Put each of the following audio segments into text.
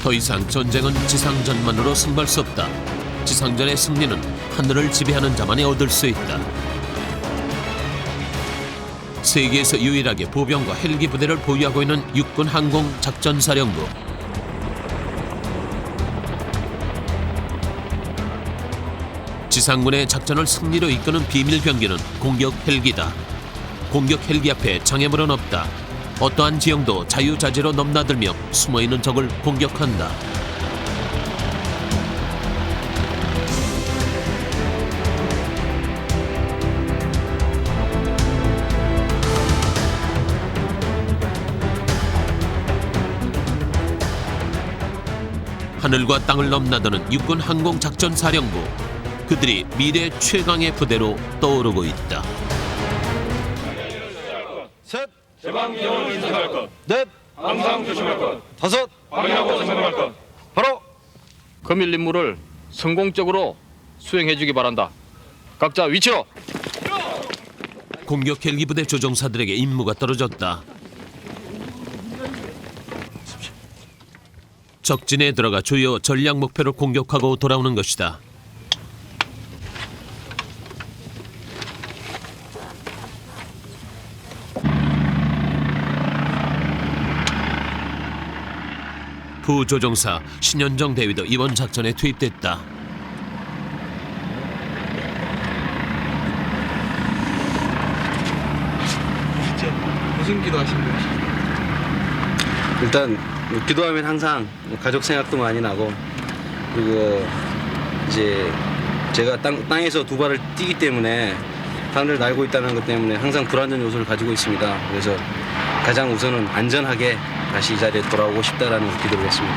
더 이상 전쟁은 지상전만으로 승부할 수 없다. 지상전의 승리는 하늘을 지배하는 자만이 얻을 수 있다. 세계에서 유일하게 보병과 헬기 부대를 보유하고 있는 육군 항공작전사령부. 지상군의 작전을 승리로 이끄는 비밀 병기는 공격 헬기다. 공격 헬기 앞에 장애물은 없다. 어떠한 지형도 자유자재로 넘나들며 숨어있는 적을 공격한다. 하늘과 땅을 넘나드는 육군 항공작전사령부. 그들이 미래 최강의 부대로 떠오르고 있다. 셋, 제방 기원을 인식할 것. 넷, 항상 조심할 것. 다섯, 확인하고 점검할 것. 바로. 금일 임무를 성공적으로 수행해주기 바란다. 각자 위치로. 공격 헬기 부대 조종사들에게 임무가 떨어졌다. 적진에 들어가 주요 전략 목표를 공격하고 돌아오는 것이다. 부조종사 신현정 대위도 이번 작전에 투입됐다. 무슨 기도하신 거예요? 일단 기도하면 항상 가족 생각도 많이 나고, 그리고 이제 제가 땅에서 두 발을 뛰기 때문에 하늘을 날고 있다는 것 때문에 항상 불안전 요소를 가지고 있습니다. 그래서 가장 우선은 안전하게 다시 이 자리에 돌아오고 싶다라는 기도를 했습니다.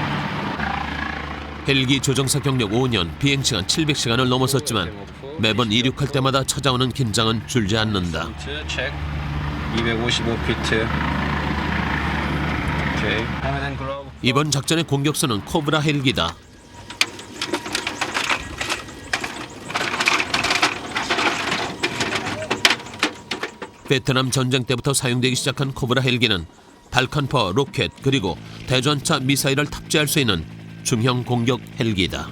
헬기 조종사 경력 5년, 비행시간 700시간을 넘어섰지만 매번 이륙할 때마다 찾아오는 긴장은 줄지 않는다. 체크. 255피트. 오케이. 이번 작전의 공격수는 코브라 헬기다. 베트남 전쟁 때부터 사용되기 시작한 코브라 헬기는 발칸포 로켓 그리고 대전차 미사일을 탑재할 수 있는 중형 공격 헬기다.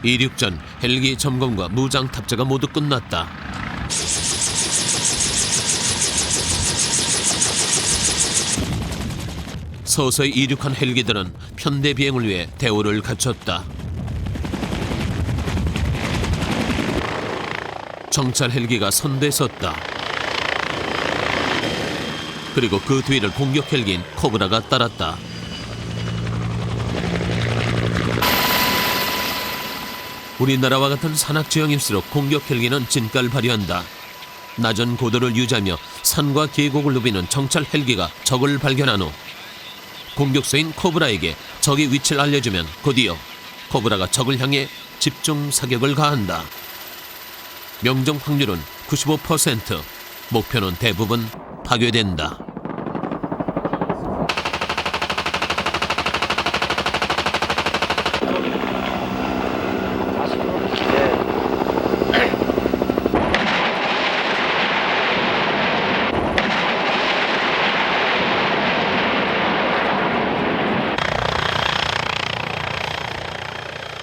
이륙 전 헬기 점검과 무장 탑재가 모두 끝났다. 서서히 이륙한 헬기들은 편대 비행을 위해 대우를 갖췄다. 정찰 헬기가 선두에 섰다. 그리고 그 뒤를 공격 헬기인 코브라가 따랐다. 우리나라와 같은 산악 지형일수록 공격 헬기는 진가를 발휘한다. 낮은 고도를 유지하며 산과 계곡을 누비는 정찰 헬기가 적을 발견한 후 공격수인 코브라에게 적의 위치를 알려주면 곧이어 코브라가 적을 향해 집중 사격을 가한다. 명중 확률은 95%, 목표는 대부분 파괴된다.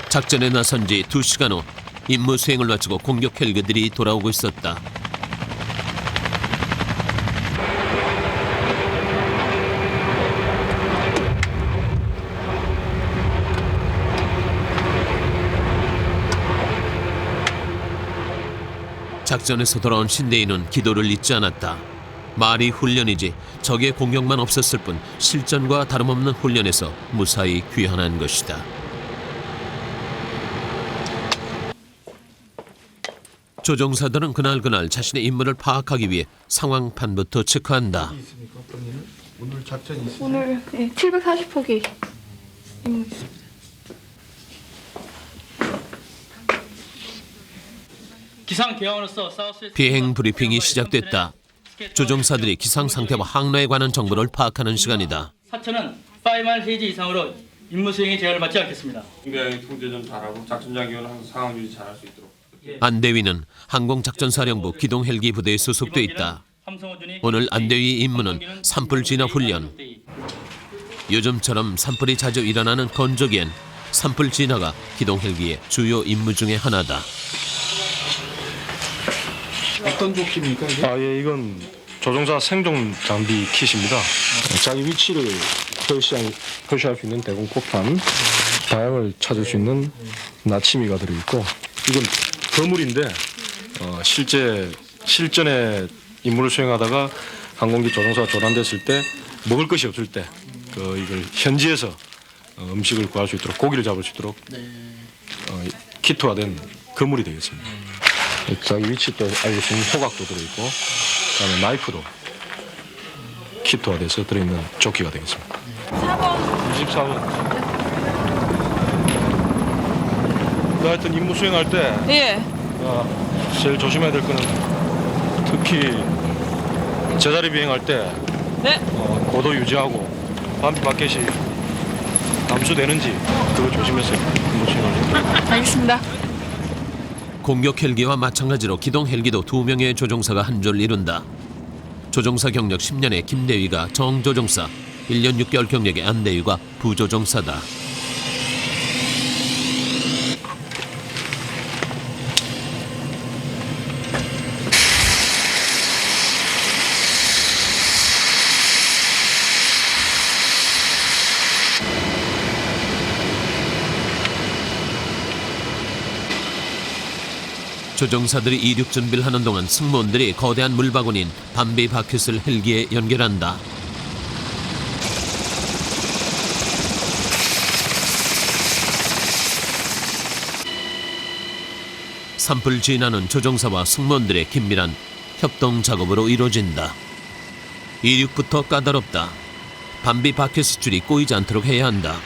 작전에 나선 지 2시간 후 임무 수행을 마치고 공격 헬기들이 돌아오고 있었다. 작전에서 돌아온 신대인은 기도를 잊지 않았다. 말이 훈련이지 적의 공격만 없었을 뿐 실전과 다름없는 훈련에서 무사히 귀환한 것이다. 조종사들은 그날 자신의 임무를 파악하기 위해 상황판부터 체크한다. 오늘 작전이 있습니까? 오늘 740포기 임무 있습니다. 기상 대원으로서 사우스 비행 브리핑이 시작됐다. 조종사들이 기상 상태와 항로에 관한 정보를 파악하는 시간이다. 사천은 5마일 헤이지 이상으로 임무 수행에 제한을 받지 않겠습니다. 중대장이 통제 좀 잘하고 작전장교는 항상 상황 유지 잘할 수 있도록. 안대위는 항공작전사령부 기동 헬기 부대에 소속돼 있다. 오늘 안대위 임무는 산불 진화 훈련, 요즘처럼 산불이 자주 일어나는 건조기엔 산불 진화가 기동 헬기의 주요 임무 중에 하나다. 어떤 조끼입니까 이게? 예, 이건 조종사 생존 장비 킷입니다. 자기 위치를 표시할 수 있는 대공포탄, 방향을 찾을 수 있는 나치미가 들어있고, 이건 거물인데 실전에 임무를 수행하다가 항공기 조종사가 조난됐을 때 먹을 것이 없을 때 이걸 현지에서 음식을 구할 수 있도록 고기를 잡을 수 있도록 키트화된 거물이 되겠습니다. 자기 위치도 알릴 수 있는 호각도 들어있고, 그다음에 나이프도 키트화돼서 들어있는 조끼가 되겠습니다. 24번. 하여튼 임무 수행할 때 예. 제일 조심해야 될 거는 특히 제자리 비행할 때 네. 고도 유지하고 반비 바켓이 감수되는지 그거 조심해서 임무 수행하려고. 알겠습니다. 공격 헬기와 마찬가지로 기동 헬기도 2명의 조종사가 한 줄 이룬다. 조종사 경력 10년의 김대위가 정조종사, 1년 6개월 경력의 안대위가 부조종사다. 조종사들이 이륙 준비를 하는 동안 승무원들이 거대한 물바구니인 밤비 바켓을 헬기에 연결한다. 산불 진화는 조종사와 승무원들의 긴밀한 협동 작업으로 이루어진다. 이륙부터 까다롭다. 밤비 바켓의 줄이 꼬이지 않도록 해야 한다.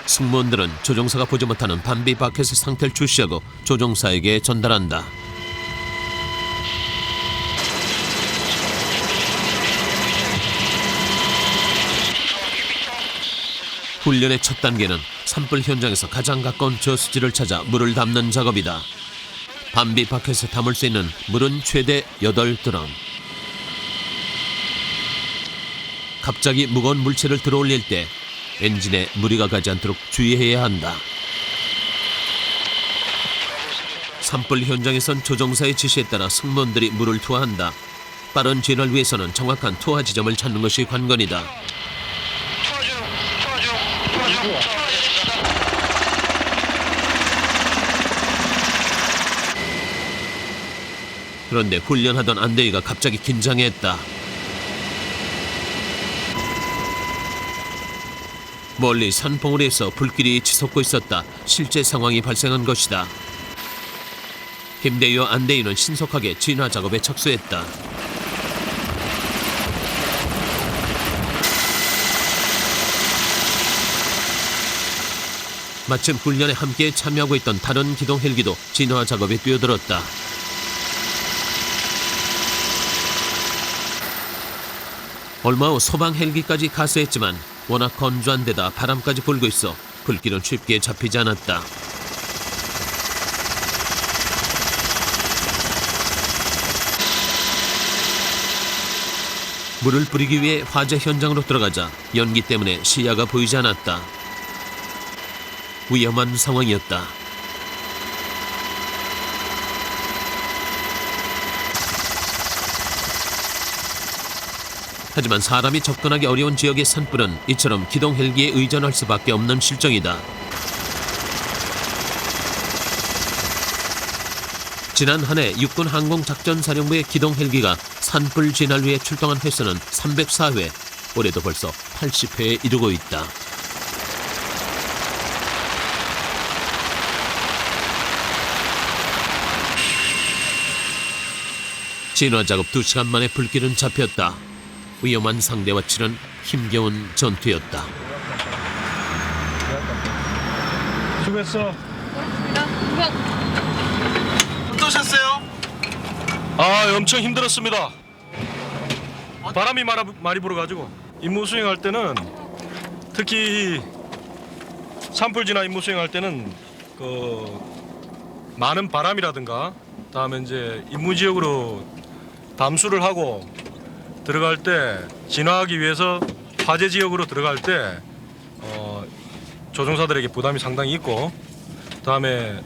승무원들은 조종사가 보지 못하는 밤비 바켓의 상태를 주시하고 조종사에게 전달한다. 훈련의 첫 단계는 산불 현장에서 가장 가까운 저수지를 찾아 물을 담는 작업이다. 밤비 바켓에 담을 수 있는 물은 최대 8드럼. 갑자기 무거운 물체를 들어올릴 때 엔진에 무리가 가지 않도록 주의해야 한다. 산불 현장에선 조종사의 지시에 따라 승무원들이 물을 투하한다. 빠른 진화를 위해서는 정확한 투하 지점을 찾는 것이 관건이다. 그런데 훈련하던 안대위가 갑자기 긴장했다. 멀리 산봉우리에서 불길이 치솟고 있었다. 실제 상황이 발생한 것이다. 김대위와 안대위는 신속하게 진화 작업에 착수했다. 마침 훈련에 함께 참여하고 있던 다른 기동 헬기도 진화 작업에 뛰어들었다. 얼마 후 소방 헬기까지 가세했지만 워낙 건조한 데다 바람까지 불고 있어 불길은 쉽게 잡히지 않았다. 물을 뿌리기 위해 화재 현장으로 들어가자 연기 때문에 시야가 보이지 않았다. 위험한 상황이었다. 하지만 사람이 접근하기 어려운 지역의 산불은 이처럼 기동 헬기에 의존할 수밖에 없는 실정이다. 지난 한 해 육군 항공작전사령부의 기동 헬기가 산불 진화를 위해 출동한 횟수는 304회, 올해도 벌써 80회에 이르고 있다. 진화 작업 2시간 만에 불길은 잡혔다. 위험한 상대와 치른 힘겨운 전투였다. 수고했어. 어떠셨어요? 엄청 힘들었습니다. 바람이 많이 불어가지고 임무 수행할 때는 특히 산불 진화 임무 수행할 때는 많은 바람이라든가 다음에 이제 임무 지역으로 담수를 하고 들어갈 때 진화하기 위해서 화재 지역으로 들어갈 때 조종사들에게 부담이 상당히 있고, 그다음에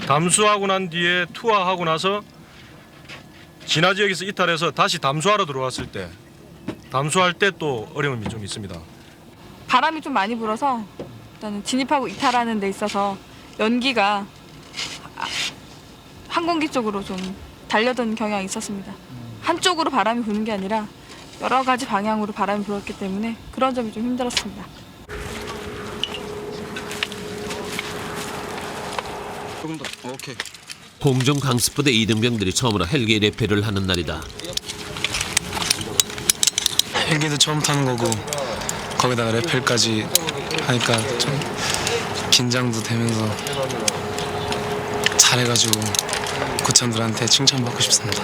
담수하고 난 뒤에 투하하고 나서 진화 지역에서 이탈해서 다시 담수하러 들어왔을 때, 담수할 때 또 어려움이 좀 있습니다. 바람이 좀 많이 불어서 일단은 진입하고 이탈하는 데 있어서 연기가 항공기 쪽으로 좀 달려든 경향이 있었습니다. 한쪽으로 바람이 부는 게 아니라 여러 가지 방향으로 바람이 불었기 때문에 그런 점이 좀 힘들었습니다. 조금 더. 오케이. 공중 강습부대 이등병들이 처음으로 헬기 레페를 하는 날이다. 헬기도 처음 타는 거고 거기다가 레펠까지 하니까 좀 긴장도 되면서 잘해가지고 고참들한테 칭찬받고 싶습니다.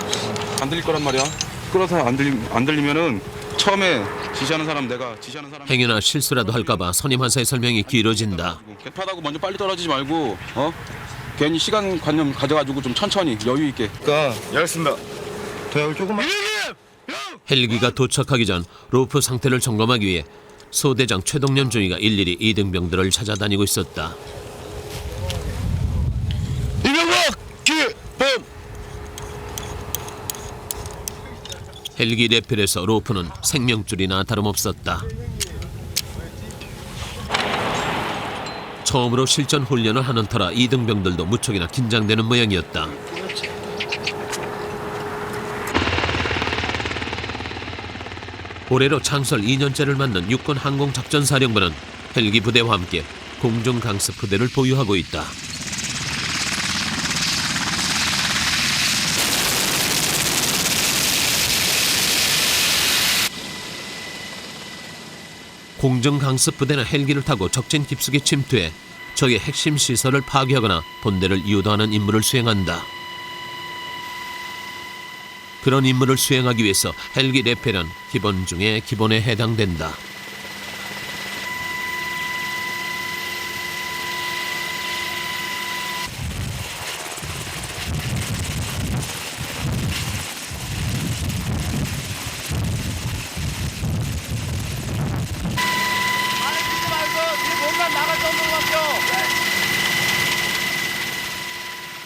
안 들릴 거란 말이야. 끌어서 안 들리면은 처음에 지시하는 사람 내가 지시하는 사람. 행여나 실수라도 할까봐 선임하사의 설명이 길어진다. 개파다고 먼저 빨리 떨어지지 말고 괜히 시간 관념 가져가지고 좀 천천히 여유 있게. 그러니까 알겠습니다. 더 조금만. 헬기가 도착하기 전 로프 상태를 점검하기 위해 소대장 최동년 중위가 일일이 이등병들을 찾아다니고 있었다. 이명박 기범. 헬기 레펠에서 로프는 생명줄이나 다름없었다. 처음으로 실전 훈련을 하는 터라 이등병들도 무척이나 긴장되는 모양이었다. 올해로 창설 2년째를 맞는 육군 항공작전사령부는 헬기 부대와 함께 공중 강습 부대를 보유하고 있다. 공중 강습 부대는 헬기를 타고 적진 깊숙이 침투해 적의 핵심 시설을 파괴하거나 본대를 유도하는 임무를 수행한다. 그런 임무를 수행하기 위해서 헬기 레펠은 기본 중에 기본에 해당된다.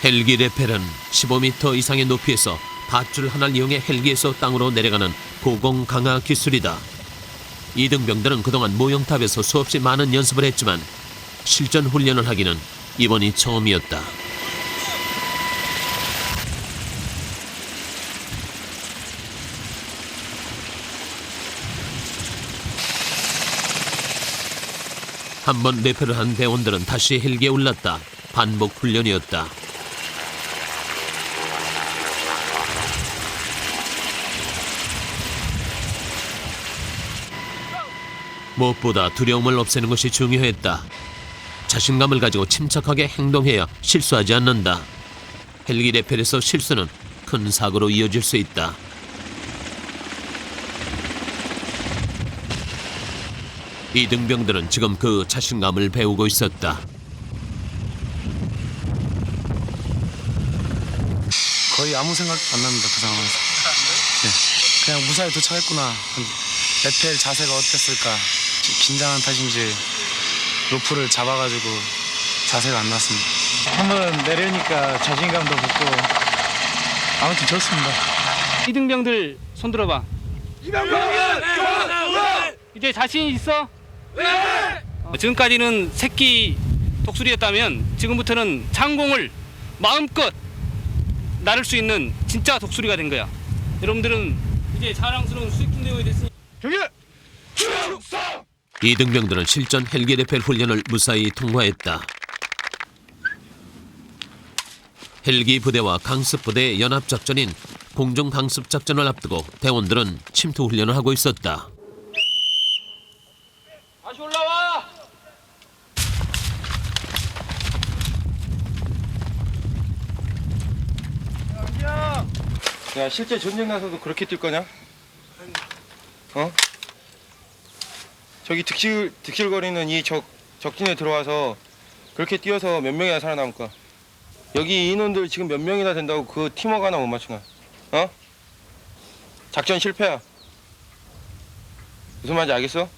헬기 레펠은 15m 이상의 높이에서 밧줄 하나를 이용해 헬기에서 땅으로 내려가는 고공 강화 기술이다. 이등병들은 그동안 모형탑에서 수없이 많은 연습을 했지만 실전 훈련을 하기는 이번이 처음이었다. 한번 레펠을 한 대원들은 다시 헬기에 올랐다. 반복 훈련이었다. 무엇보다 두려움을 없애는 것이 중요했다. 자신감을 가지고 침착하게 행동해야 실수하지 않는다. 헬기 레펠에서 실수는 큰 사고로 이어질 수 있다. 이등병들은 지금 그 자신감을 배우고 있었다. 거의 아무 생각도 안 납니다. 그 상황에서. 네. 그냥 무사히 도착했구나. 레펠 자세가 어땠을까. 긴장한 탓인지 로프를 잡아가지고 자세가 안 났습니다. 한번 내려니까 자신감도 붙고 아무튼 좋습니다. 이등병들 손 들어봐. 이제 자신 있어? 지금까지는 새끼 독수리였다면 지금부터는 창공을 마음껏 나를 수 있는 진짜 독수리가 된 거야. 여러분들은 이제 자랑스러운 수익 대원이 됐으니. 이등병들은 실전 헬기 레펠 훈련을 무사히 통과했다. 헬기 부대와 강습 부대의 연합작전인 공중 강습 작전을 앞두고 대원들은 침투 훈련을 하고 있었다. 다시 올라와. 야, 실제 전쟁 나서도 그렇게 뛸 거냐? 저기 득실거리는 이 적진에 들어와서 그렇게 뛰어서 몇 명이나 살아남을까? 여기 인원들 지금 몇 명이나 된다고 그 팀워크 하나 못 맞추나? 작전 실패야. 무슨 말인지 알겠어?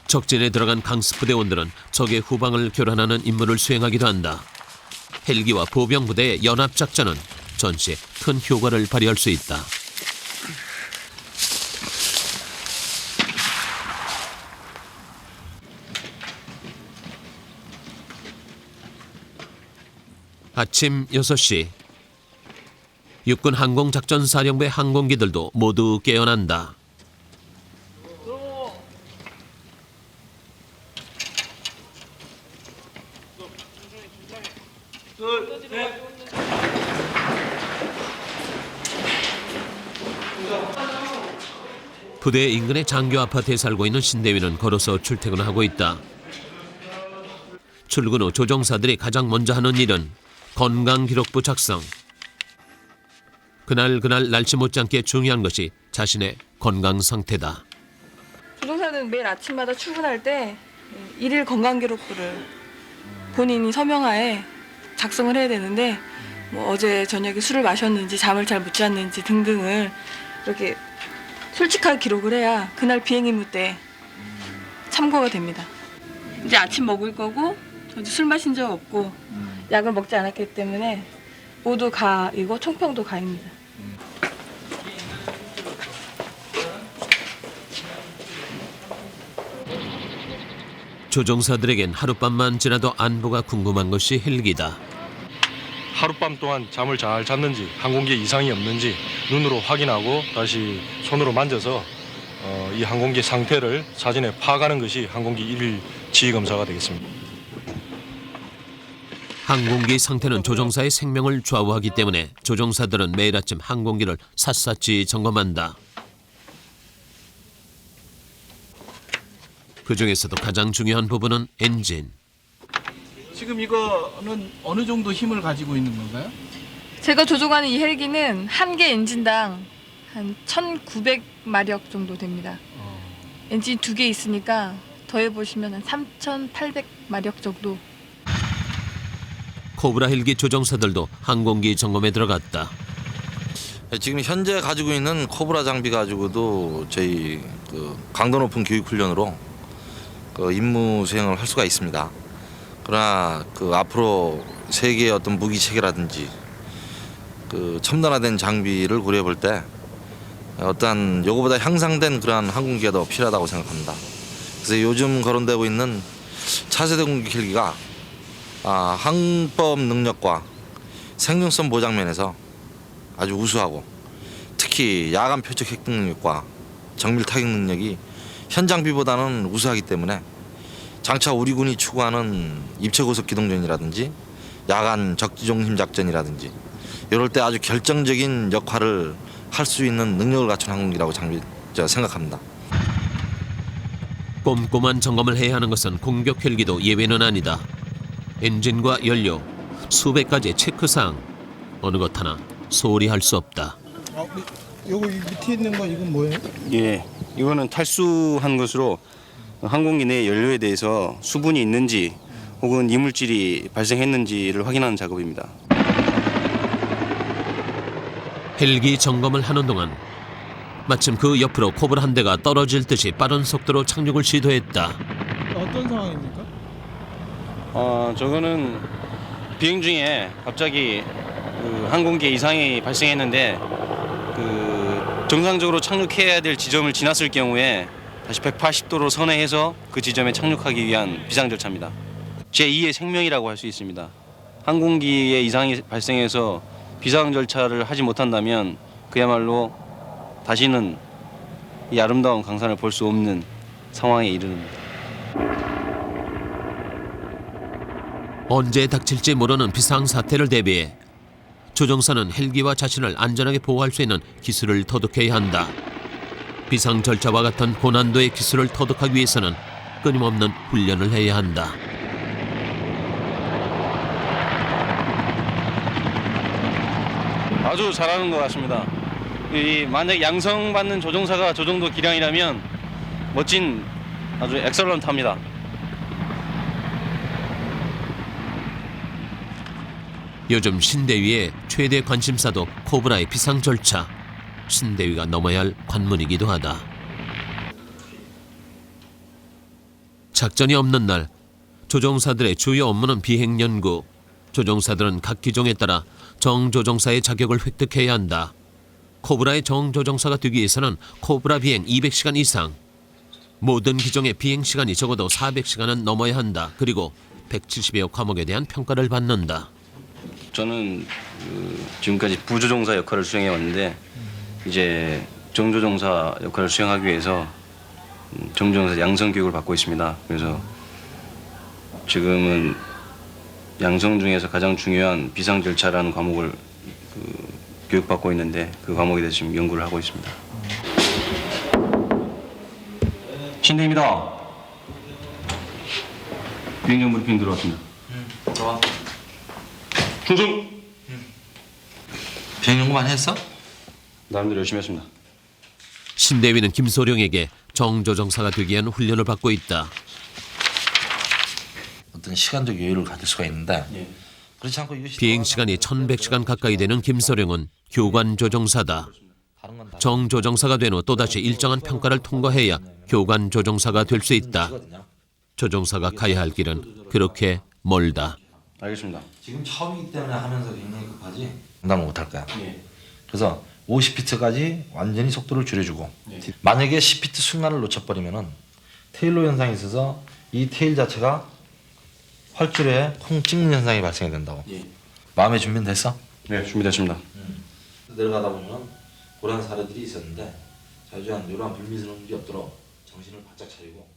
적진에 들어간 강습부대원들은 적의 후방을 교란하는 임무를 수행하기도 한다. 헬기와 보병부대의 연합작전은 전시에 큰 효과를 발휘할 수 있다. 아침 6시. 육군 항공작전사령부의 항공기들도 모두 깨어난다. 부대 인근의 장교 아파트에 살고 있는 신대위는 걸어서 출퇴근을 하고 있다. 출근 후 조종사들이 가장 먼저 하는 일은 건강기록부 작성. 그날 날씨 못지않게 중요한 것이 자신의 건강 상태다. 조종사는 매일 아침마다 출근할 때 일일 건강기록부를 본인이 서명하에 작성을 해야 되는데 뭐 어제 저녁에 술을 마셨는지 잠을 잘 못 잤는지 등등을 이렇게 솔직하게 기록을 해야 그날 비행 임무 때 참고가 됩니다. 이제 아침 먹을 거고 저도 술 마신 적 없고 약을 먹지 않았기 때문에 모두 가이고 총평도 가입니다. 조종사들에겐 하룻밤만 지나도 안부가 궁금한 것이 헬기다. 하룻밤 동안 잠을 잘 잤는지 항공기에 이상이 없는지 눈으로 확인하고 다시 손으로 만져서 이 항공기 상태를 사진에 파악하는 것이 항공기 일일 지휘 검사가 되겠습니다. 항공기 상태는 조종사의 생명을 좌우하기 때문에 조종사들은 매일 아침 항공기를 샅샅이 점검한다. 그 중에서도 가장 중요한 부분은 엔진. 지금 이거는 어느 정도 힘을 가지고 있는 건가요? 제가 조종하는 이 헬기는 한 개 엔진당 한 1900마력 정도 됩니다. 엔진 2개 있으니까 더해보시면 한 3800마력 정도. 코브라 헬기 조종사들도 항공기 점검에 들어갔다. 지금 현재 가지고 있는 코브라 장비 가지고도 저희 강도 높은 교육 훈련으로 임무 수행을 할 수가 있습니다. 그러나 앞으로 세계의 어떤 무기 체계라든지 첨단화된 장비를 고려해 볼 때 어떠한 요거보다 향상된 그러한 항공기가 더 필요하다고 생각합니다. 그래서 요즘 거론되고 있는 차세대 공격 헬기가 항법 능력과 생존성 보장 면에서 아주 우수하고 특히 야간 표적 획득 능력과 정밀 타격 능력이 현 장비보다는 우수하기 때문에 장차 우리 군이 추구하는 입체고속 기동전이라든지 야간 적지종 힘 작전이라든지 이럴 때 아주 결정적인 역할을 할 수 있는 능력을 갖춘 항공기라고 생각합니다. 꼼꼼한 점검을 해야 하는 것은 공격 헬기도 예외는 아니다. 엔진과 연료, 수백 가지 체크사항, 어느 것 하나 소홀히 할 수 없다. 요거 밑에 있는 거 이건 뭐예요? 예, 이거는 탈수한 것으로 항공기 내 연료에 대해서 수분이 있는지 혹은 이물질이 발생했는지를 확인하는 작업입니다. 헬기 점검을 하는 동안 마침 그 옆으로 코브라 한 대가 떨어질 듯이 빠른 속도로 착륙을 시도했다. 어떤 상황입니까? 저거는 비행 중에 갑자기 항공기에 이상이 발생했는데 정상적으로 착륙해야 될 지점을 지났을 경우에 다시 180도로 선회해서 그 지점에 착륙하기 위한 비상 절차입니다. 제2의 생명이라고 할 수 있습니다. 항공기에 이상이 발생해서 비상 절차를 하지 못한다면 그야말로 다시는 이 아름다운 강산을 볼 수 없는 상황에 이르릅니다. 언제 닥칠지 모르는 비상사태를 대비해 조종사는 헬기와 자신을 안전하게 보호할 수 있는 기술을 터득해야 한다. 비상 절차와 같은 고난도의 기술을 터득하기 위해서는 끊임없는 훈련을 해야 한다. 아주 잘하는 것 같습니다. 만약 양성받는 조종사가 저 정도 기량이라면 멋진 아주 엑설런트합니다. 요즘 신대위의 최대 관심사도 코브라의 비상 절차. 신대위가 넘어야 할 관문이기도 하다. 작전이 없는 날 조종사들의 주요 업무는 비행 연구. 조종사들은 각 기종에 따라 정조종사의 자격을 획득해야 한다. 코브라의 정조종사가 되기 위해서는 코브라 비행 200시간 이상, 모든 기종의 비행 시간이 적어도 400시간은 넘어야 한다. 그리고 170여 과목에 대한 평가를 받는다. 저는 지금까지 부조종사 역할을 수행해 왔는데 이제 정조종사 역할을 수행하기 위해서 정조종사 양성 교육을 받고 있습니다. 그래서 지금은 양성 중에서 가장 중요한 비상 절차라는 과목을 교육받고 있는데 그 과목에 대해서 지금 연구를 하고 있습니다. 신대입니다. 비행용 브리핑 들어왔습니다. 들어와. 충성! 비행 연구만 했어? 나름대로 열심히 했습니다. 신대위는 김소룡에게 정조종사가 되기 위한 훈련을 받고 있다. 어떤 시간적 여유를 가질 수가 있는데 그렇지 않고 비행 시간이 1100시간 가까이 되는 김소룡은 교관 조종사다. 정조종사가 된 후 또다시 일정한 평가를 통과해야 교관 조종사가 될 수 있다. 조종사가 가야 할 길은 그렇게 멀다. 알겠습니다. 지금 처음이기 때문에 하면서 굉장히 급하지. 감당을 못할 거야. 그래서 50피트까지 완전히 속도를 줄여주고 만약에 10피트 순간을 놓쳐버리면은 테일로 현상이 있어서 이 테일 자체가 활주로에 콩 찍는 현상이 발생이 된다고. 마음의 준비는 됐어? 네, 준비됐습니다. 내려가다 보면 고란 사례들이 있었는데 자주한 이러한 불미스러운 일이 없도록 정신을 바짝 차리고.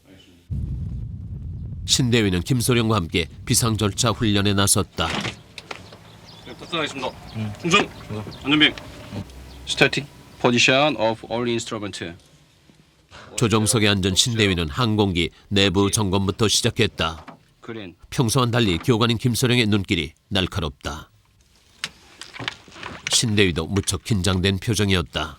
신대위는 김소룡과 함께 비상 절차 훈련에 나섰다. 네, 탑승하겠습니다. 충성! 안전비행. Static position of all instrument. 조종석에 앉은 신대위는 항공기 내부 점검부터 시작했다. 그린. 평소와는 달리 교관인 김소룡의 눈길이 날카롭다. 신대위도 무척 긴장된 표정이었다.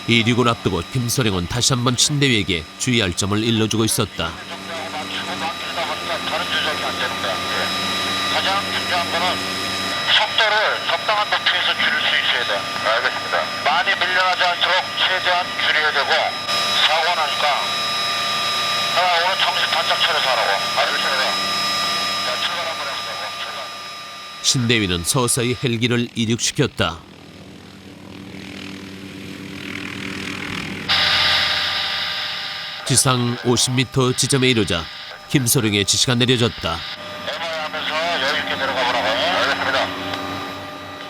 이륙을 앞두고 김소룡은 다시 한번 신대위에게 주의할 점을 일러주고 있었다. 가장 중요한 거는 속도를 적당한 높이에서 줄일 수 있어야 돼. 알겠습니다. 많이 밀려나지 않도록 최대한 줄여야 되고 사고 나니까 오늘 정신 바짝 차려서 하라고. 알겠습니다. 자, 출발 한번 해보자고. 출발. 신대위는 서서히 헬기를 이륙시켰다. 지상 50m 지점에 이르자 김소룡의 지시가 내려졌다.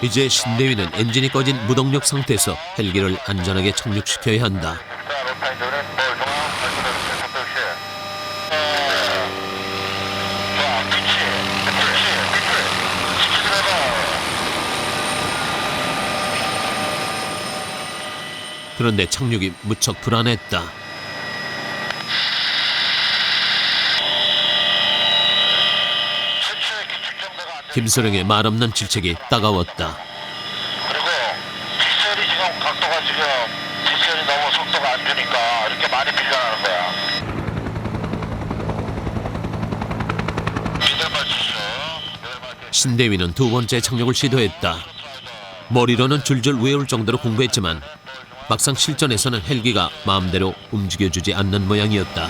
이제 신대위는 엔진이 꺼진 무동력 상태에서 헬기를 안전하게 착륙시켜야 한다. 그런데 착륙이 무척 불안했다. 김소룡의 말없는 질책이 따가웠다. 그리고 뒷셀이 지금 각도가 지금 뒷셀이 너무 속도가 안 주니까 이렇게 많이 밀려나는 거야. 신대위는 두 번째 착륙을 시도했다. 머리로는 줄줄 외울 정도로 공부했지만 막상 실전에서는 헬기가 마음대로 움직여주지 않는 모양이었다.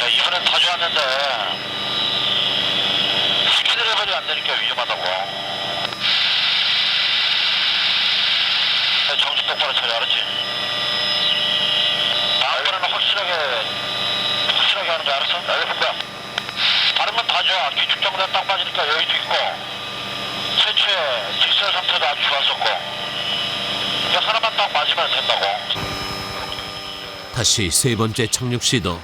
이번엔 다 좋았는데 스피드 레벨이 안 되니까 위험하다고. 정신 똑바로 차려, 알았지? 다음번에는 확실하게 하는 거 알았어? 알겠습니다. 다른 건 다 좋아. 기축 정도에 딱 빠지니까 여유도 있고 최초에 직설 상태도 아주 좋았었고 이제 하나만 딱 맞으면 된다고. 다시 세 번째 착륙 시도.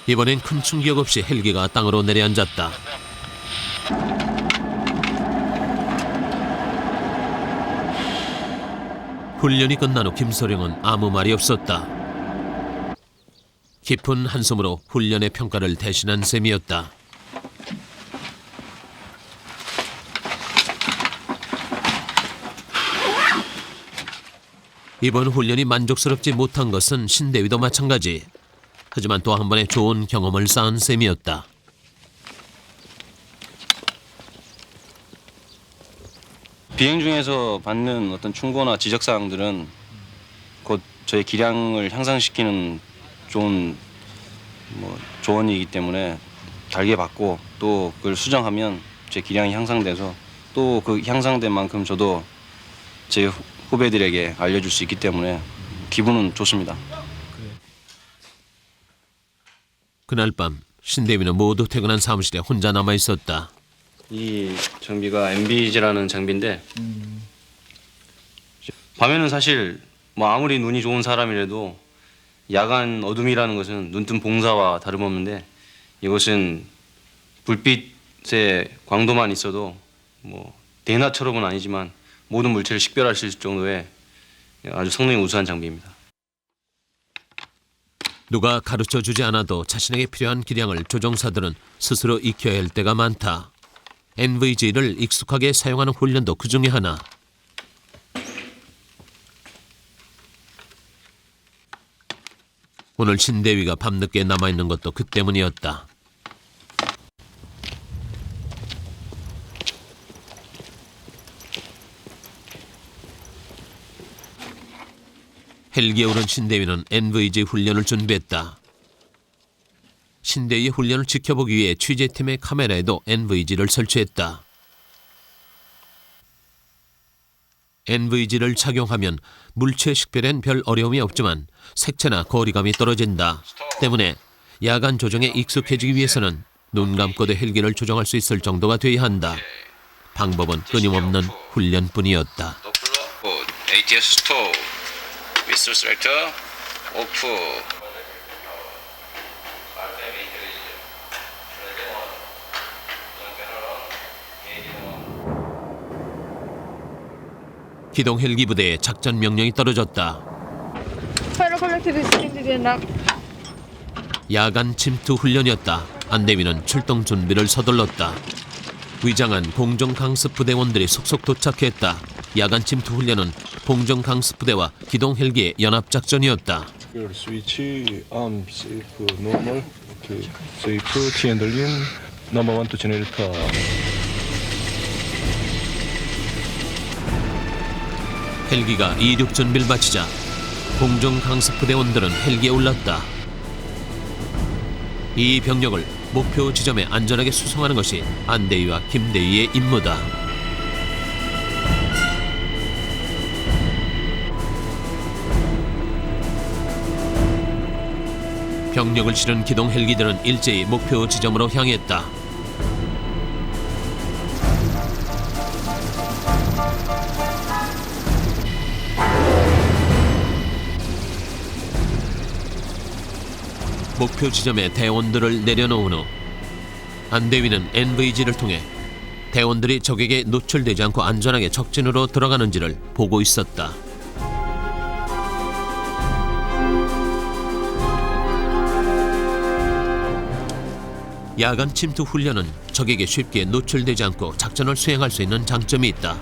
이번엔 큰 충격 없이 헬기가 땅으로 내려앉았다. 훈련이 끝난 후 김소령은 아무 말이 없었다. 깊은 한숨으로 훈련의 평가를 대신한 셈이었다. 이번 훈련이 만족스럽지 못한 것은 신대위도 마찬가지. 하지만 또 한 번의 좋은 경험을 쌓은 셈이었다. 비행 중에서 받는 어떤 충고나 지적 사항들은 곧 저의 기량을 향상시키는 좋은 조언이기 때문에 달게 받고 또 그걸 수정하면 제 기량이 향상돼서 또 그 향상된 만큼 저도 제 후배들에게 알려줄 수 있기 때문에 기분은 좋습니다. 그날 밤 신대위는 모두 퇴근한 사무실에 혼자 남아 있었다. 이 장비가 MBG라는 장비인데 밤에는 사실 아무리 눈이 좋은 사람이라도 야간 어둠이라는 것은 눈뜬 봉사와 다름없는데 이것은 불빛의 광도만 있어도 대낮처럼은 아니지만 모든 물체를 식별할 수 있을 정도의 아주 성능이 우수한 장비입니다. 누가 가르쳐주지 않아도 자신에게 필요한 기량을 조종사들은 스스로 익혀야 할 때가 많다. NVG를 익숙하게 사용하는 훈련도 그 중에 하나. 오늘 신대위가 밤늦게 남아있는 것도 그 때문이었다. 헬기에 오른 신대위는 NVG 훈련을 준비했다. 신대위의 훈련을 지켜보기 위해 취재팀의 카메라에도 NVG를 설치했다. NVG를 착용하면 물체 식별엔 별 어려움이 없지만 색채나 거리감이 떨어진다. 때문에 야간 조정에 익숙해지기 위해서는 눈 감고도 헬기를 조정할 수 있을 정도가 돼야 한다. 방법은 끊임없는 훈련뿐이었다. ATS 스톱, 미스터 셀렉터, 오프. 기동 헬기 부대에 작전 명령이 떨어졌다. 야간 침투 훈련이었다. 안대위는 출동 준비를 서둘렀다. 위장한 공정 강습 부대원들이 속속 도착했다. 야간 침투 훈련은 공정 강습 부대와 기동 헬기의 연합 작전이었다. 스위치, 암, 세이프, 노멀, 세이프, T&L인, 넘버 1 투 제네레이터. 헬기가 이륙 준비를 마치자 공정 강습 부대원들은 헬기에 올랐다. 이 병력을 목표 지점에 안전하게 수송하는 것이 안대위와 김대위의 임무다. 병력을 실은 기동 헬기들은 일제히 목표 지점으로 향했다. 목표 지점에 대원들을 내려놓은 후 안대위는 NVG를 통해 대원들이 적에게 노출되지 않고 안전하게 적진으로 들어가는지를 보고 있었다. 야간 침투 훈련은 적에게 쉽게 노출되지 않고 작전을 수행할 수 있는 장점이 있다.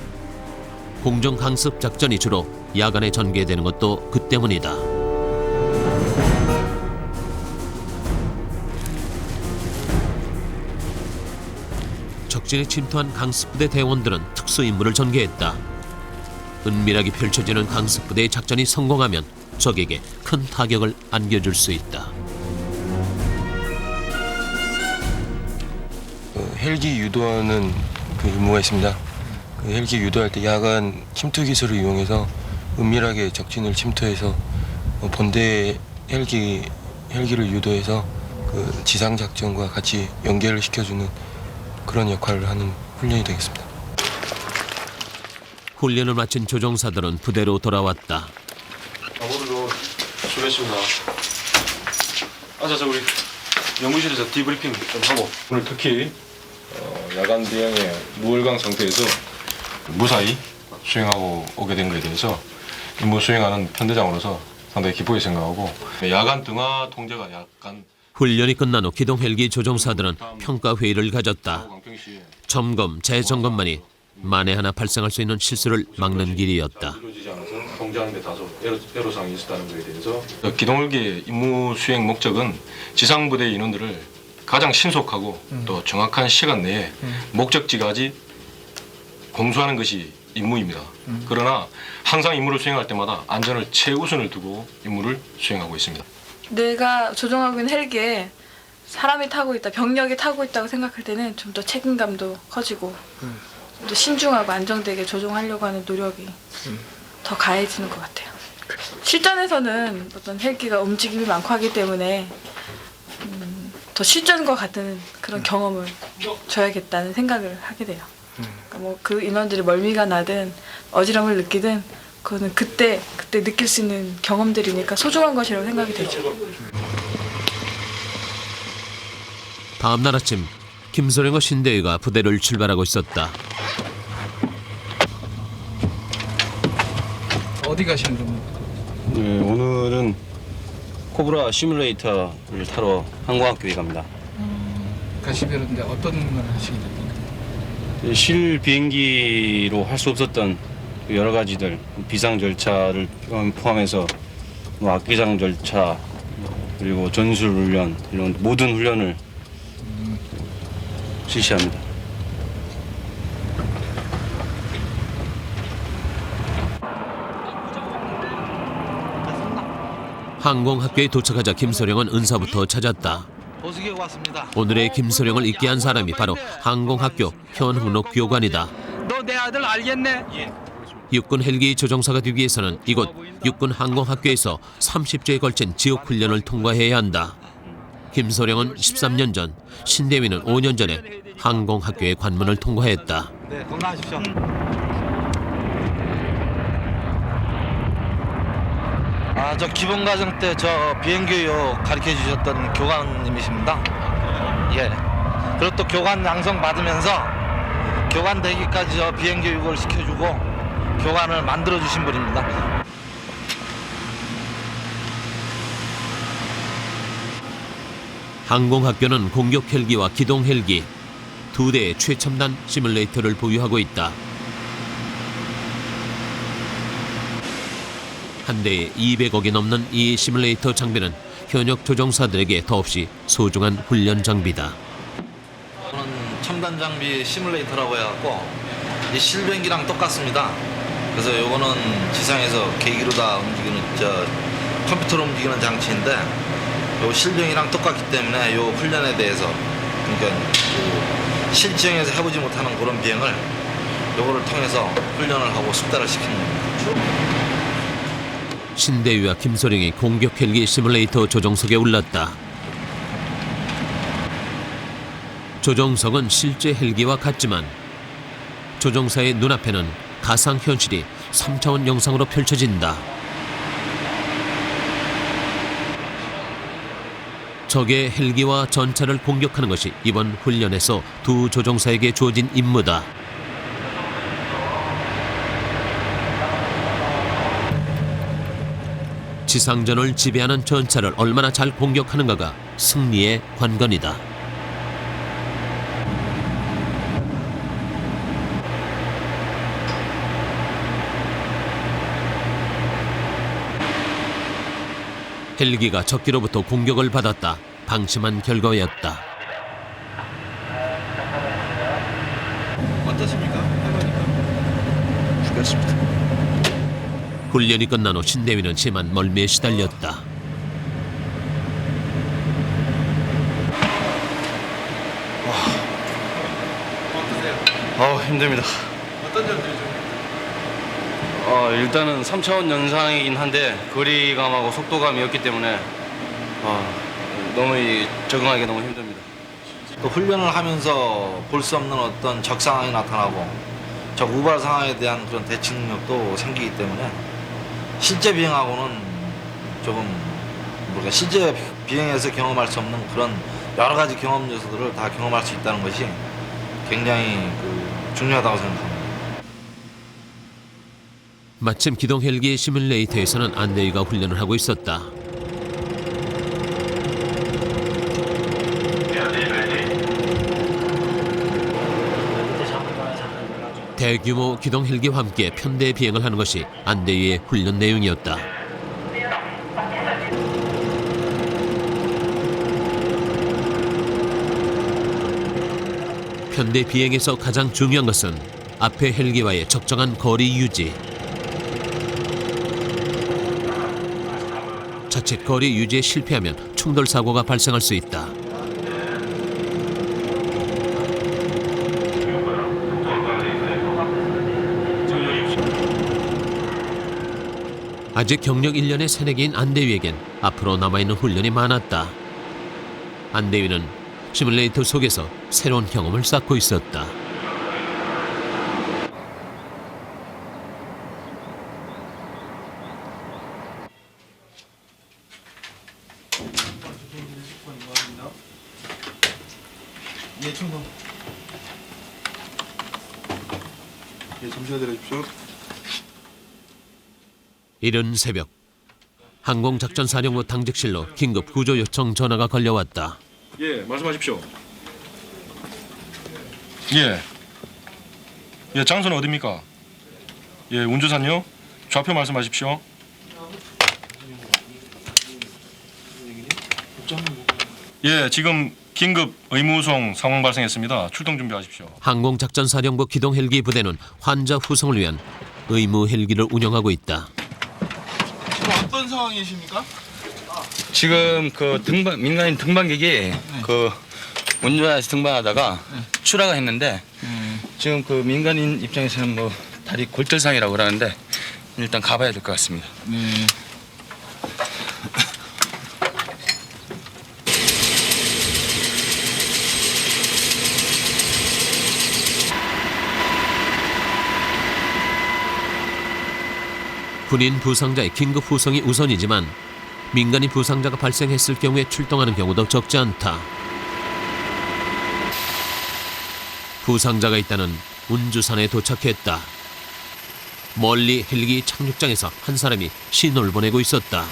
공정 강습 작전이 주로 야간에 전개되는 것도 그 때문이다. 적진에 침투한 강습부대 대원들은 특수임무를 전개했다. 은밀하게 펼쳐지는 강습부대의 작전이 성공하면 적에게 큰 타격을 안겨줄 수 있다. 헬기 유도하는 임무가 있습니다. 헬기 유도할 때 야간 침투 기술을 이용해서 은밀하게 적진을 침투해서 본대 헬기를 유도해서 지상 작전과 같이 연결을 시켜주는 그런 역할을 하는 훈련이 되겠습니다. 훈련을 마친 조종사들은 부대로 돌아왔다. 아무래도 수고했습니다. 앉아서 우리 연구실에서 디브리핑 좀 하고 오늘 특히 야간 비행의 무월강 상태에서 무사히 수행하고 오게 된 것에 대해서 임무 수행하는 편대장으로서 상당히 기쁘게 생각하고 야간 등하 통제가 약간 훈련이 끝난 후 기동 헬기 조종사들은 평가 회의를 가졌다. 점검, 재점검만이 만에 하나 발생할 수 있는 실수를 막는 길이었다. 이루어지지 않아서 통제하는 데 다소 애로사항이 있었다는 것에 대해서 기동헬기의 임무 수행 목적은 지상부대 인원들을 가장 신속하고 또 정확한 시간 내에 목적지까지 공수하는 것이 임무입니다. 그러나 항상 임무를 수행할 때마다 안전을 최우선을 두고 임무를 수행하고 있습니다. 내가 조종하고 있는 헬기에 사람이 타고 있다, 병력이 타고 있다고 생각할 때는 좀 더 책임감도 커지고 또 신중하고 안정되게 조종하려고 하는 노력이 더 가해지는 것 같아요. 실전에서는 어떤 헬기가 움직임이 많고 하기 때문에 더 실전과 같은 그런 경험을 줘야겠다는 생각을 하게 돼요. 그러니까 뭐 그 인원들이 멀미가 나든 어지럼을 느끼든 그거는 그때 느낄 수 있는 경험들이니까 소중한 것이라고 생각이 되죠. 다음 날 아침 김소령과 신대위가 부대를 출발하고 있었다. 어디 가시는 겁니까? 네, 오늘은 코브라 시뮬레이터를 타러 항공학교에 갑니다. 가시면인데 어떤 걸 하시게 됩니까? 실 비행기로 할 수 없었던 여러 가지들 비상 절차를 포함해서 뭐 악기장 절차 그리고 전술 훈련 이런 모든 훈련을 실시합니다. 항공학교에 도착하자 김소령은 은사부터 찾았다. 보수기가 왔습니다. 오늘의 김소령을 있게 한 사람이 바로 항공학교 현흥록 교관이다. 너 내 아들 알겠네? 육군 헬기 조종사가 되기 위해서는 이곳 육군 항공학교에서 30주에 걸친 지옥 훈련을 통과해야 한다. 김소령은 13년 전, 신대위는 5년 전에 항공학교의 관문을 통과했다. 네, 건강하십시오. 저 기본 과정 때 저 비행교육 가르쳐 주셨던 교관님이십니다. 예. 그리고 또 교관 양성 받으면서 교관 되기까지 저 비행교육을 시켜주고 교관을 만들어 주신 분입니다. 항공학교는 공격 헬기와 기동 헬기 두 대의 최첨단 시뮬레이터를 보유하고 있다. 한 대에 200억이 넘는 이 시뮬레이터 장비는 현역 조종사들에게 더없이 소중한 훈련 장비다. 이거는 첨단 장비 시뮬레이터라고 해갖고 이 실비행기랑 똑같습니다. 그래서 이거는 지상에서 계기로 다 움직이는 컴퓨터로 움직이는 장치인데 요 실비행이랑 똑같기 때문에 요 훈련에 대해서 그러니까 그 실지형에서 해보지 못하는 그런 비행을 요거를 통해서 훈련을 하고 숙달을 시키는 겁니다. 신대위와 김소령이 공격 헬기 시뮬레이터 조종석에 올랐다. 조종석은 실제 헬기와 같지만 조종사의 눈앞에는 가상현실이 3차원 영상으로 펼쳐진다. 적의 헬기와 전차를 공격하는 것이 이번 훈련에서 두 조종사에게 주어진 임무다. 지상전을 지배하는 전차를 얼마나 잘 공격하는가가 승리의 관건이다. 헬기가 적기로부터 공격을 받았다. 방심한 결과였다. 어떠십니까? 해보니까 죽겠습니다. 훈련이 끝난 후 신대위는 심한 멀미에 시달렸다. 힘듭니다. 어떤 점들이 좀 일단은 3차원 영상이긴 한데 거리감하고 속도감이었기 때문에 너무 적응하기가 너무 힘듭니다. 또 훈련을 하면서 볼 수 없는 어떤 적 상황이 나타나고 적 우발 상황에 대한 그런 대치 능력도 생기기 때문에 실제 비행하고는 조금 뭐랄까 실제 비행에서 경험할 수 없는 그런 여러 가지 경험 요소들을 다 경험할 수 있다는 것이 굉장히 중요하다고 생각합니다. 마침 기동 헬기 시뮬레이터에서는 안대위가 훈련을 하고 있었다. 대규모 기동 헬기와 함께 편대 비행을 하는 것이 안대위의 훈련 내용이었다. 편대 비행에서 가장 중요한 것은 앞에 헬기와의 적정한 거리 유지. 자칫 거리 유지에 실패하면 충돌 사고가 발생할 수 있다. 아직 경력 1년의 새내기인 안대위에겐 앞으로 남아있는 훈련이 많았다. 안대위는 시뮬레이터 속에서 새로운 경험을 쌓고 있었다. 예, 충성. 예, 잠시만 기다려주십시오. 이른 새벽, 항공작전사령부 당직실로 긴급 구조 요청 전화가 걸려왔다. 예, 말씀하십시오. 예. 예, 장소는 어디입니까? 예, 운주산요? 좌표 말씀하십시오. 예, 지금 긴급 의무송 상황 발생했습니다. 출동 준비하십시오. 항공작전사령부 기동 헬기 부대는 환자 후송을 위한 의무 헬기를 운영하고 있다. 지금 어떤 상황이십니까? 지금 그 민간인 등반객이 그 운전해서 등반하다가 추락을 했는데 지금 그 민간인 입장에서는 뭐 다리 골절상이라고 그러는데 일단 가봐야 될 것 같습니다. 네. 군인 부상자의 긴급 후송이 우선이지만 민간인 부상자가 발생했을 경우에 출동하는 경우도 적지 않다. 부상자가 있다는 운주산에 도착했다. 멀리 헬기 착륙장에서 한 사람이 신호를 보내고 있었다.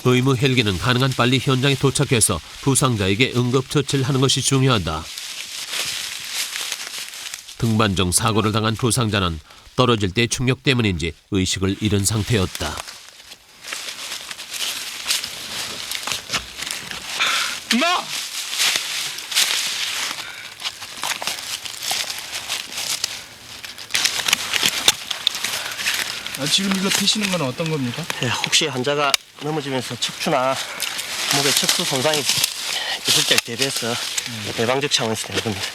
의무 헬기는 가능한 빨리 현장에 도착해서 부상자에게 응급처치를 하는 것이 중요하다. 등반 중 사고를 당한 부상자는 떨어질 때 충격 때문인지 의식을 잃은 상태였다. 엄마! 지금 이거 드시는 건 어떤 겁니까? 예, 혹시 환자가 넘어지면서 척추나 목에 척수 손상이 있을 때 대비해서 예방적 차원에서 되는 겁니다.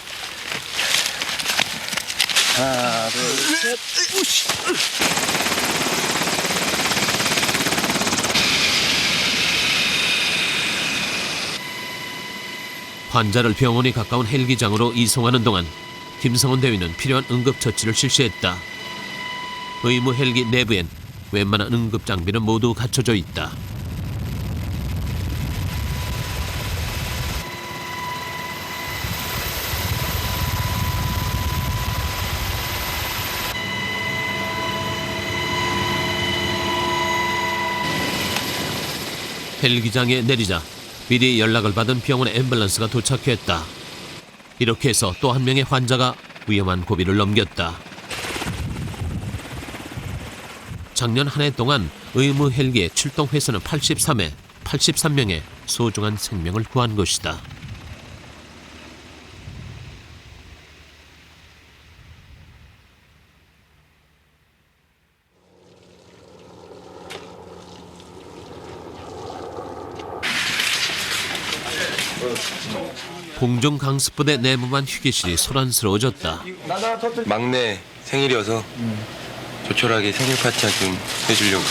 하나, 둘, 셋. 환자를 병원에 가까운 헬기장으로 이송하는 동안 김성원 대위는 필요한 응급처치를 실시했다. 의무 헬기 내부엔 웬만한 응급 장비는 모두 갖춰져 있다. 헬기장에 내리자 미리 연락을 받은 병원의 앰뷸런스가 도착했다. 이렇게 해서 또 한 명의 환자가 위험한 고비를 넘겼다. 작년 한 해 동안 의무 헬기의 출동 횟수는 83회, 83명의 소중한 생명을 구한 것이다. 공중 강습부대 내무반 휴게실이 소란스러워졌다. 막내 생일이어서 조촐하게 생일 파티 좀 해주려고.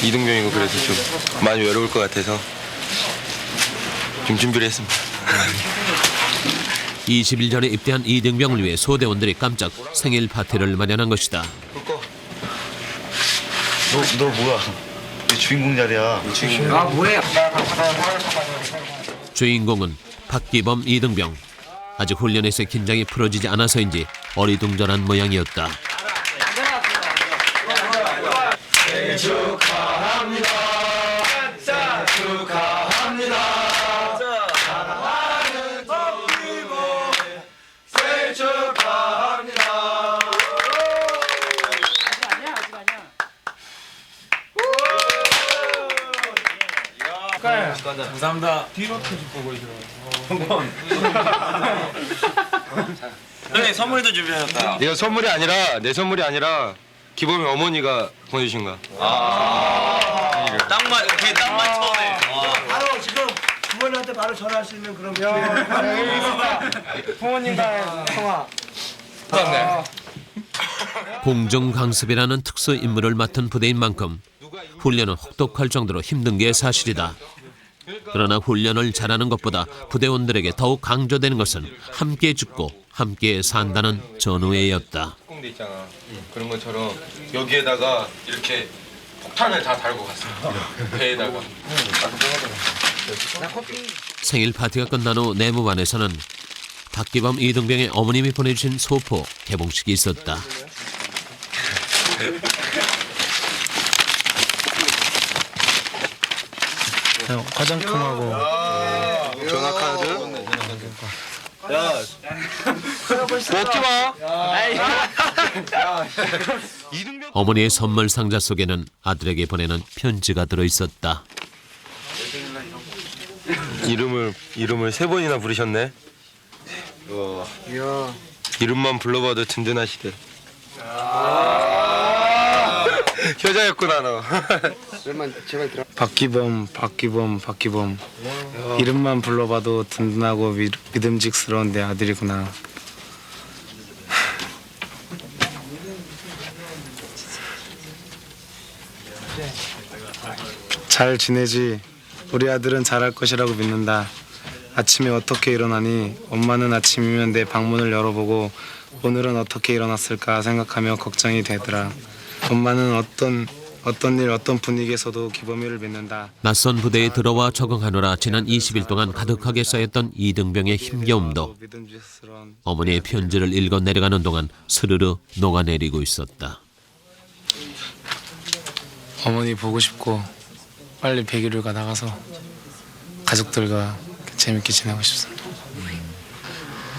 이등병이고 그래서 좀 많이 외로울 것 같아서 좀 준비를 했습니다. 20일 전에 입대한 이등병을 위해 소대원들이 깜짝 생일 파티를 마련한 것이다. 너 뭐야? 주인공 자리야. 아 뭐야? 주인공은 박기범, 이등병. 아직 훈련에서 긴장이 풀어지지 않아서인지 어리둥절한 모양이었다. 생일 축하합니다. 축하합니다. 사랑하는 박기범 생일 축하합니다. 감사합니다. 뒤로 보고 있어. 형님 선물도 준비하셨다. 이거 선물이 아니라 내 선물이 아니라 기범이 어머니가 보내주신 거야. 딱 맞춰네. 바로 지금 부모님한테 바로 전화할 수 있는 그런 기회. 부모님과의 통화. 공정강습이라는 특수 임무를 맡은 부대인 만큼 훈련은 혹독할 정도로 힘든 게 사실이다. 그러나 훈련을 잘하는 것보다 부대원들에게 더욱 강조되는 것은 함께 죽고 함께 산다는 전우회였다. 꽁대 있잖아. 그런 것처럼 여기에다가 이렇게 폭탄을 다 달고 갔어. 배에다가. 생일 파티가 끝난 후 내무반에서는 박기범, 이등병의 어머님이 보내주신 소포 개봉식이 있었다. 화장품하고 전화카드. 먹지 마. 어머니의 선물 상자 속에는 아들에게 보내는 편지가 들어있었다. 이름을 3번이나 부르셨네. 이름만 불러봐도 든든하시대. 효자였구나 너. 박기범. 이름만 불러봐도 든든하고 믿음직스러운 내 아들이구나. 잘 지내지? 우리 아들은 잘할 것이라고 믿는다. 아침에 어떻게 일어나니? 엄마는 아침이면 내 방문을 열어보고 오늘은 어떻게 일어났을까 생각하며 걱정이 되더라. 엄마는 어떤 일, 어떤 분위기에서도 기범이를 믿는다. 낯선 부대에 들어와 적응하느라 지난 20일 동안 가득하게 쌓였던 이등병의 힘겨움도 어머니의 편지를 읽어 내려가는 동안 스르르 녹아내리고 있었다. 어머니 보고 싶고 빨리 100일을 나가서 가족들과 재밌게 지내고 싶습니다.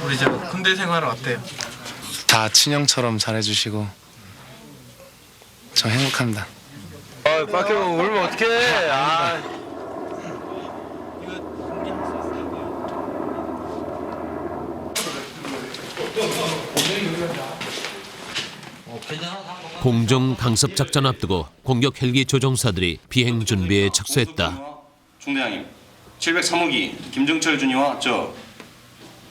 우리 저 군대 생활은 어때요? 다 친형처럼 잘해주시고 저 행복합니다. 박기범 울면 어떡해. 공정 강습 작전 앞두고 공격 헬기 조종사들이 비행 준비에 착수했다. 중대장님, 703호기 김정철 준이와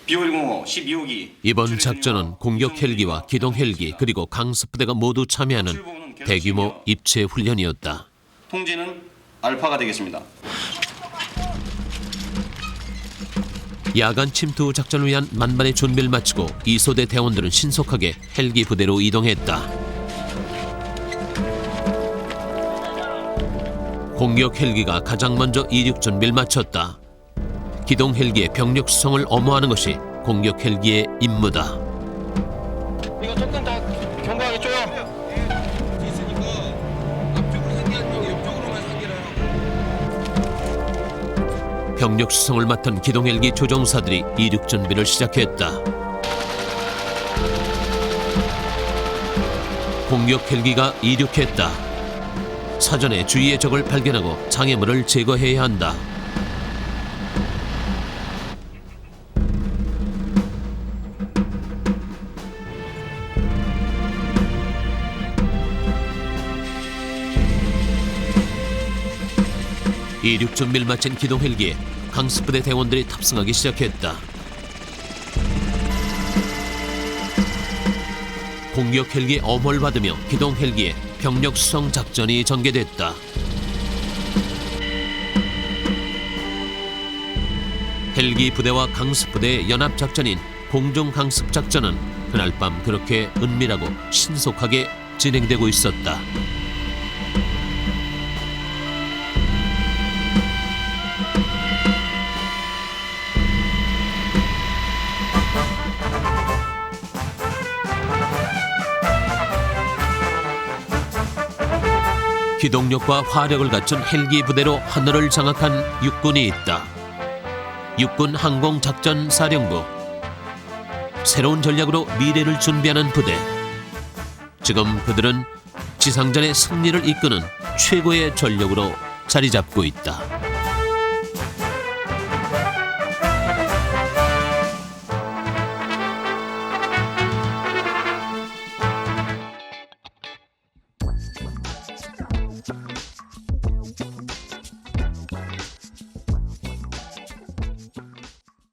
B5105 12호기 이번 작전은 공격 헬기와 기동 헬기 그리고 강습부대가 모두 참여하는 대규모 입체 훈련이었다. 통제는 알파가 되겠습니다. 야간 침투 작전을 위한 만반의 준비를 마치고 이소대 대원들은 신속하게 헬기 부대로 이동했다. 공격 헬기가 가장 먼저 이륙 준비를 마쳤다. 기동 헬기의 병력 수송을 엄호하는 것이 공격 헬기의 임무다. 이거 조금 더 견고하게 쪼여. 병력 수송을 맡은 기동 헬기 조종사들이 이륙 준비를 시작했다. 공격 헬기가 이륙했다. 사전에 주위의 적을 발견하고 장애물을 제거해야 한다. 이륙 준비를 마친 기동 헬기에 강습부대 대원들이 탑승하기 시작했다. 공격 헬기의 엄호를 받으며 기동 헬기에 병력 수송 작전이 전개됐다. 헬기 부대와 강습 부대의 연합 작전인 공중 강습 작전은 그날 밤 그렇게 은밀하고 신속하게 진행되고 있었다. 기동력과 화력을 갖춘 헬기 부대로 하늘을 장악한 육군이 있다. 육군 항공작전사령부. 새로운 전략으로 미래를 준비하는 부대. 지금 그들은 지상전의 승리를 이끄는 최고의 전력으로 자리 잡고 있다.